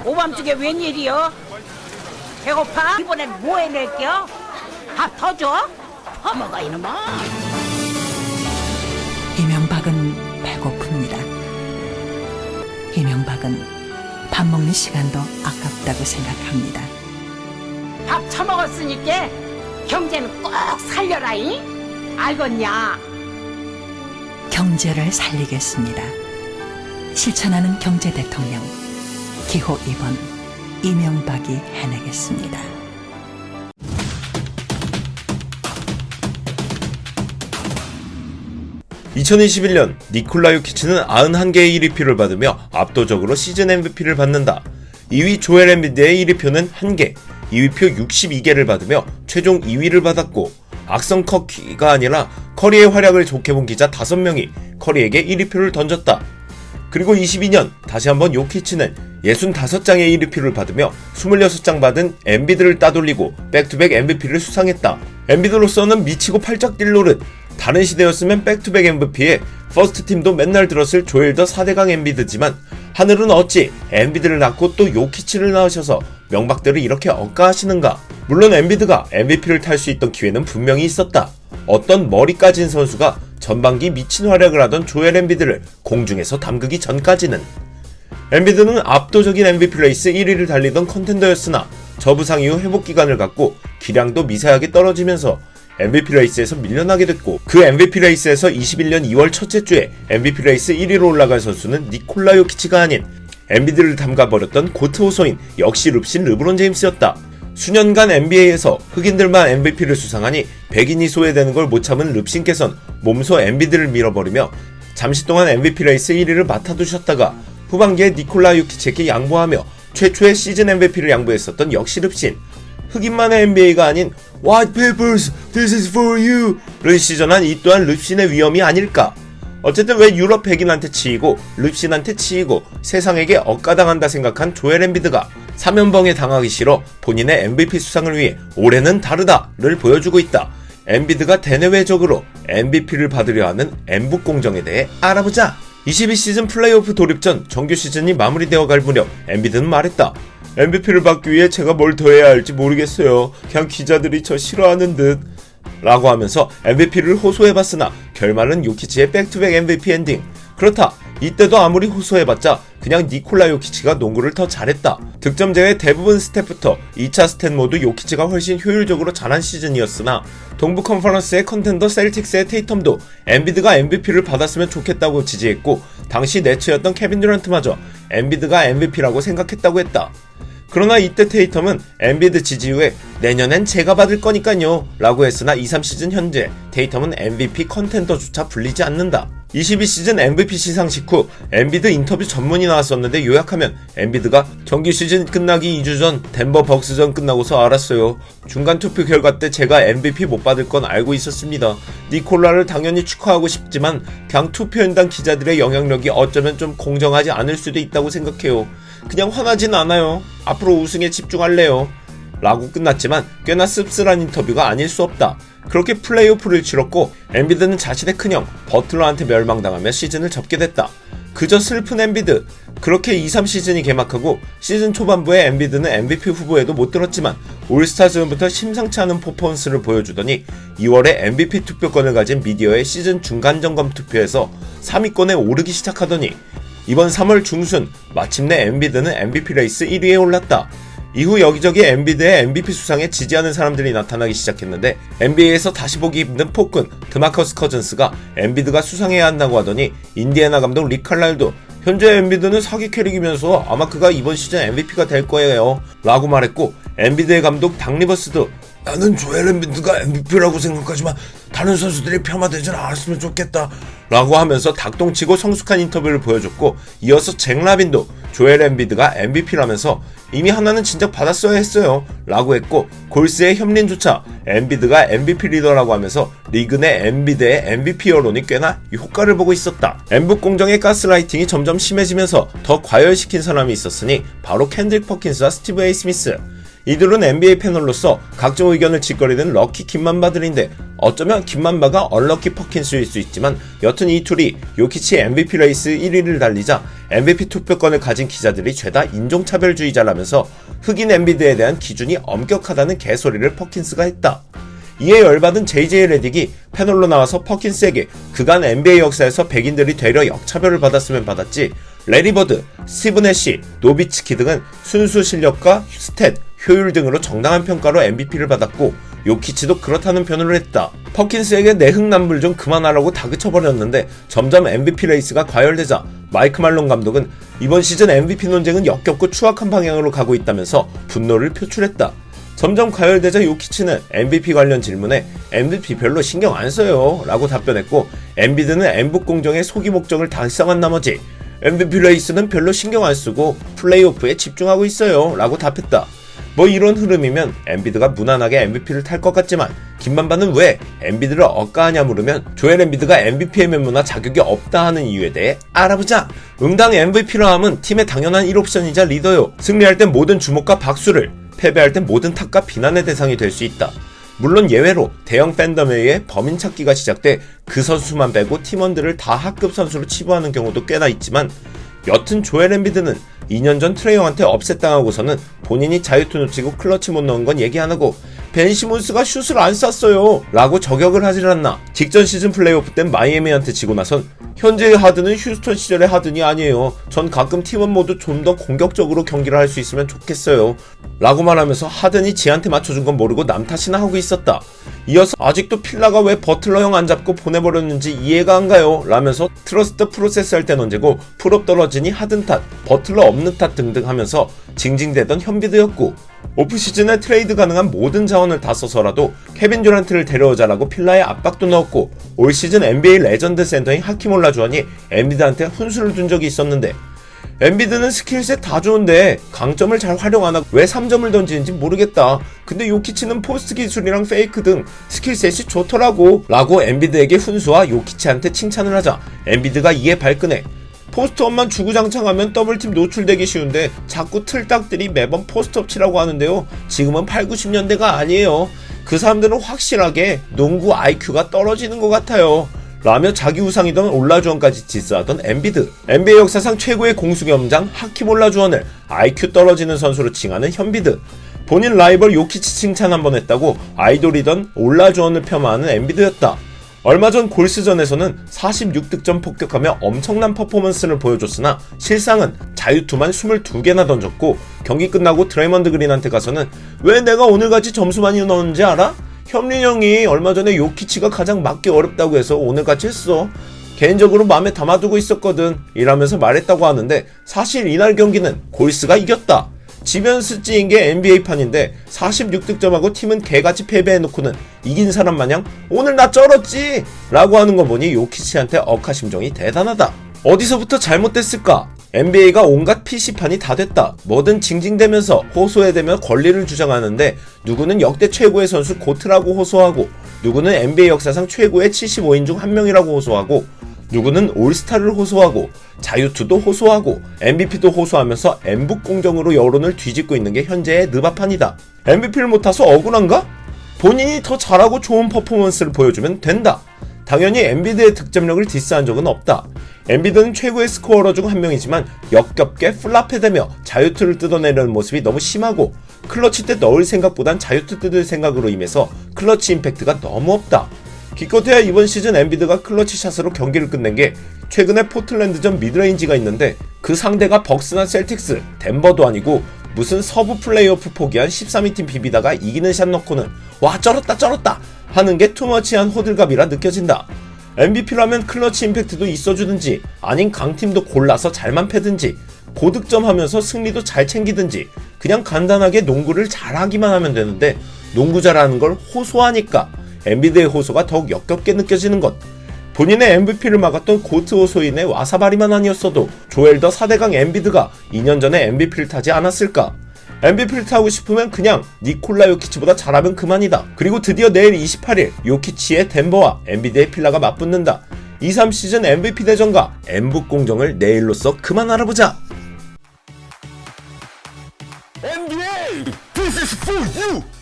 오밤중에 웬일이여? 배고파? 이번엔 뭐 해낼게요? 밥 더 줘? 퍼먹어 이놈아. 이명박은 배고픕니다. 이명박은 밥 먹는 시간도 아깝다고 생각합니다. 밥 처먹었으니까 경제는 꼭 살려라잉? 알겠냐? 경제를 살리겠습니다. 실천하는 경제 대통령 기호 2번 이명박이 해내겠습니다. 2021년 니콜라 요키치는 91개의 1위표를 받으며 압도적으로 시즌 MVP를 받는다. 2위 조엘 엠비드의 1위표는 1개, 2위표 62개를 받으며 최종 2위를 받았고 악성 커키가 아니라 커리의 활약을 좋게 본 기자 5명이 커리에게 1위표를 던졌다. 그리고 22년 다시 한번 요키치는 65장의 1위표를 받으며 26장 받은 엠비드를 따돌리고 백투백 MVP를 수상했다. 엠비드로서는 미치고 팔짝 뛸 노릇. 다른 시대였으면 백투백 MVP에 퍼스트팀도 맨날 들었을 조엘 더 4대강 엠비드지만 하늘은 어찌 엠비드를 낳고 또 요키치를 낳으셔서 명박들을 이렇게 억까하시는가. 물론 엠비드가 MVP를 탈 수 있던 기회는 분명히 있었다. 어떤 머리 까진 선수가 전반기 미친 활약을 하던 조엘 엠비드를 공중에서 담그기 전까지는. 엠비드는 압도적인 MVP 레이스 1위를 달리던 컨텐더였으나 저부상 이후 회복기간을 갖고 기량도 미세하게 떨어지면서 MVP 레이스에서 밀려나게 됐고, 그 MVP 레이스에서 21년 2월 첫째 주에 MVP 레이스 1위로 올라간 선수는 니콜라 요키치가 아닌 엠비드를 담가버렸던 고트 호소인 역시 릅신 르브론 제임스였다. 수년간 NBA에서 흑인들만 MVP를 수상하니 백인이 소외되는 걸 못 참은 릅신께선 몸소 엠비드를 밀어버리며 잠시 동안 MVP 레이스 1위를 맡아두셨다가 후반기에 니콜라 요키치에게 양보하며 최초의 시즌 MVP를 양보했었던 역시 릅신. 흑인만의 NBA가 아닌 White Papers, this is for you를 시전한 이 또한 릅신의 위험이 아닐까. 어쨌든 왜 유럽 백인한테 치이고 릅신한테 치이고 세상에게 억까당한다 생각한 조엘 엠비드가 3연봉에 당하기 싫어 본인의 MVP 수상을 위해 올해는 다르다를 보여주고 있다. 엠비드가 대내외적으로 MVP를 받으려 하는 엠북 공정에 대해 알아보자. 22시즌 플레이오프 돌입 전 정규 시즌이 마무리되어 갈 무렵 엠비드는 말했다. MVP를 받기 위해 제가 뭘 더 해야 할지 모르겠어요. 그냥 기자들이 저 싫어하는 듯 라고 하면서 MVP를 호소해봤으나 결말은 요키치의 백투백 MVP 엔딩. 그렇다. 이때도 아무리 호소해봤자 그냥 니콜라 요키치가 농구를 더 잘했다. 득점 제외 대부분 스탯부터 2차 스탯 모두 요키치가 훨씬 효율적으로 잘한 시즌이었으나 동부 컨퍼런스의 컨텐더 셀틱스의 테이텀도 엠비드가 MVP를 받았으면 좋겠다고 지지했고 당시 네츠였던 케빈 듀란트마저 엠비드가 MVP라고 생각했다고 했다. 그러나 이때 테이텀은 엠비드 지지 후에 내년엔 제가 받을 거니까요 라고 했으나 2-3시즌 현재 테이텀은 MVP 컨텐더조차 불리지 않는다. 22시즌 MVP 시상식 후 엠비드 인터뷰 전문이 나왔었는데 요약하면 엠비드가 정규 시즌 끝나기 2주 전 덴버 벅스전 끝나고서 알았어요. 중간 투표 결과 때 제가 MVP 못 받을 건 알고 있었습니다. 니콜라를 당연히 축하하고 싶지만 그냥 투표연단 기자들의 영향력이 어쩌면 좀 공정하지 않을 수도 있다고 생각해요. 그냥 화나진 않아요. 앞으로 우승에 집중할래요. 라고 끝났지만 꽤나 씁쓸한 인터뷰가 아닐 수 없다. 그렇게 플레이오프를 치렀고 엠비드는 자신의 큰형 버틀러한테 멸망당하며 시즌을 접게 됐다. 그저 슬픈 엠비드. 그렇게 2-3시즌이 개막하고 시즌 초반부에 엠비드는 MVP 후보에도 못 들었지만 올스타 즈음부터 심상치 않은 퍼포먼스를 보여주더니 2월에 MVP 투표권을 가진 미디어의 시즌 중간 점검 투표에서 3위권에 오르기 시작하더니 이번 3월 중순 마침내 엠비드는 MVP 레이스 1위에 올랐다. 이후 여기저기 엠비드의 MVP 수상에 지지하는 사람들이 나타나기 시작했는데 NBA에서 다시 보기 힘든 폭군 드마커스 커즌스가 엠비드가 수상해야 한다고 하더니 인디애나 감독 릭 칼랄도 현재 엠비드는 사기 캐릭이면서 아마 그가 이번 시즌 MVP가 될 거예요 라고 말했고, 엠비드의 감독 닥 리버스도 나는 조엘 엠비드가 MVP라고 생각하지만 다른 선수들이 폄하되진 않았으면 좋겠다 라고 하면서 닭똥치고 성숙한 인터뷰를 보여줬고, 이어서 잭 라빈도 조엘 엠비드가 MVP라면서 이미 하나는 진작 받았어야 했어요 라고 했고, 골스의 협린조차 엠비드가 MVP 리더라고 하면서 리그 내 엠비드의 MVP 여론이 꽤나 효과를 보고 있었다. 엠북 공정의 가스라이팅이 점점 심해지면서 더 과열시킨 사람이 있었으니 바로 캔드릭 퍼킨스와 스티브 A 스미스. 이들은 NBA 패널로서 각종 의견을 짓거리는 럭키 김만바들인데 어쩌면 김만바가 얼럭키 퍼킨스일 수 있지만 여튼 이 둘이 요키치 MVP 레이스 1위를 달리자 MVP 투표권을 가진 기자들이 죄다 인종차별주의자라면서 흑인 엔비드에 대한 기준이 엄격하다는 개소리를 퍼킨스가 했다. 이에 열받은 JJ 레딕이 패널로 나와서 퍼킨스에게 그간 NBA 역사에서 백인들이 되려 역차별을 받았으면 받았지 레리 버드, 스티븐 애쉬, 노비츠키 등은 순수 실력과 스탯, 효율 등으로 정당한 평가로 MVP를 받았고 요키치도 그렇다는 변호를 했다. 퍼킨스에게 내흥남불 좀 그만하라고 다그쳐버렸는데 점점 MVP 레이스가 과열되자 마이크 말론 감독은 이번 시즌 MVP 논쟁은 역겹고 추악한 방향으로 가고 있다면서 분노를 표출했다. 점점 과열되자 요키치는 MVP 관련 질문에 MVP 별로 신경 안 써요 라고 답변했고 엔비드는 N북 공정의 소기 목적을 달성한 나머지 MVP 레이스는 별로 신경 안 쓰고 플레이오프에 집중하고 있어요 라고 답했다. 뭐 이런 흐름이면 엔비드가 무난하게 MVP를 탈 것 같지만 김만바는 왜 엔비드를 억까하냐 물으면 조엘 엔비드가 MVP의 면모나 자격이 없다 하는 이유에 대해 알아보자. 응당 MVP라 함은 팀의 당연한 1옵션이자 리더요. 승리할 땐 모든 주목과 박수를, 패배할 땐 모든 탓과 비난의 대상이 될 수 있다. 물론 예외로 대형 팬덤에 의해 범인 찾기가 시작돼 그 선수만 빼고 팀원들을 다 하급 선수로 치부하는 경우도 꽤나 있지만 여튼 조엘 엔비드는 2년 전 트레이 형한테 업셋당하고서는 본인이 자유투 놓치고 클러치 못 넣은 건 얘기 안 하고 벤 시몬스가 슛을 안 쐈어요 라고 저격을 하질 않나. 직전 시즌 플레이오프 땐 마이애미한테 지고 나선 현재의 하든은 휴스턴 시절의 하든이 아니에요. 전 가끔 팀원 모두 좀 더 공격적으로 경기를 할 수 있으면 좋겠어요 라고 말하면서 하든이 지한테 맞춰준 건 모르고 남 탓이나 하고 있었다. 이어서 아직도 필라가 왜 버틀러 형 안 잡고 보내버렸는지 이해가 안 가요 라면서 트러스트 프로세스 할 땐 언제고 풀업 떨어지니 하든 탓, 버틀러 없는 탓 등등 하면서 징징대던 현비드였고 오프시즌에 트레이드 가능한 모든 자원을 다 써서라도 케빈 듀란트를 데려오자라고 필라에 압박도 넣었고 올 시즌 NBA 레전드 센터인 하킴 올라주원이 엔비드한테 훈수를 둔 적이 있었는데 엔비드는 스킬셋 다 좋은데 강점을 잘 활용 안 하고 왜 3점을 던지는지 모르겠다. 근데 요키치는 포스트 기술이랑 페이크 등 스킬셋이 좋더라고 라고 엔비드에게 훈수와 요키치한테 칭찬을 하자 엔비드가 이에 발끈해. 포스트업만 주구장창하면 더블팀 노출되기 쉬운데 자꾸 틀딱들이 매번 포스트업 치라고 하는데요. 지금은 8, 90년대가 아니에요. 그 사람들은 확실하게 농구 IQ가 떨어지는 것 같아요 라며 자기 우상이던 올라주원까지 디스하던 엔비드. NBA 역사상 최고의 공수겸장 하킴 올라주원을 IQ 떨어지는 선수로 칭하는 현비드. 본인 라이벌 요키치 칭찬 한번 했다고 아이돌이던 올라주원을 폄하하는 엔비드였다. 얼마 전 골스전에서는 46득점 폭격하며 엄청난 퍼포먼스를 보여줬으나 실상은 자유투만 22개나 던졌고 경기 끝나고 드레이먼드 그린한테 가서는 왜 내가 오늘같이 점수 많이 넣었는지 알아? 현민 형이 얼마 전에 요키치가 가장 맞기 어렵다고 해서 오늘같이 했어. 개인적으로 마음에 담아두고 있었거든 이라면서 말했다고 하는데 사실 이날 경기는 골스가 이겼다. 지면서 찌인 게 NBA판인데 46득점하고 팀은 개같이 패배해놓고는 이긴 사람 마냥 오늘 나 쩔었지 라고 하는 거 보니 요키치한테 억하심정이 대단하다. 어디서부터 잘못됐을까? NBA가 온갖 PC판이 다 됐다. 뭐든 징징대면서 호소해대며 권리를 주장하는데 누구는 역대 최고의 선수 고트라고 호소하고 누구는 NBA 역사상 최고의 75인 중 한 명이라고 호소하고 누구는 올스타를 호소하고 자유투도 호소하고 MVP도 호소하면서 N북 공정으로 여론을 뒤집고 있는 게 현재의 느바판이다. MVP를 못 타서 억울한가? 본인이 더 잘하고 좋은 퍼포먼스를 보여주면 된다. 당연히 엔비드의 득점력을 디스한 적은 없다. 엔비드는 최고의 스코어러 중 한 명이지만 역겹게 플랍해대며 자유투를 뜯어내려는 모습이 너무 심하고 클러치 때 넣을 생각보단 자유투 뜯을 생각으로 임해서 클러치 임팩트가 너무 없다. 기껏해야 이번 시즌 엔비드가 클러치 샷으로 경기를 끝낸 게 최근에 포틀랜드전 미드레인지가 있는데 그 상대가 벅스나 셀틱스, 덴버도 아니고 무슨 서부 플레이오프 포기한 13위 팀 비비다가 이기는 샷 넣고는 와 쩔었다 하는 게 투머치한 호들갑이라 느껴진다. MVP라면 클러치 임팩트도 있어주든지 아닌 강팀도 골라서 잘만 패든지 고득점하면서 승리도 잘 챙기든지 그냥 간단하게 농구를 잘하기만 하면 되는데 농구 잘하는 걸 호소하니까 엔비드의 호소가 더욱 역겹게 느껴지는 것. 본인의 MVP를 막았던 고트 호소인의 와사바리만 아니었어도 조엘 더 4대강 엔비드가 2년 전에 MVP를 타지 않았을까? MVP를 타고 싶으면 그냥 니콜라 요키치보다 잘하면 그만이다. 그리고 드디어 내일 28일 요키치의 덴버와 엔비드의 필라가 맞붙는다. 2-3 시즌 MVP 대전과 N북 공정을 내일로써 그만 알아보자. NBA! This is for you!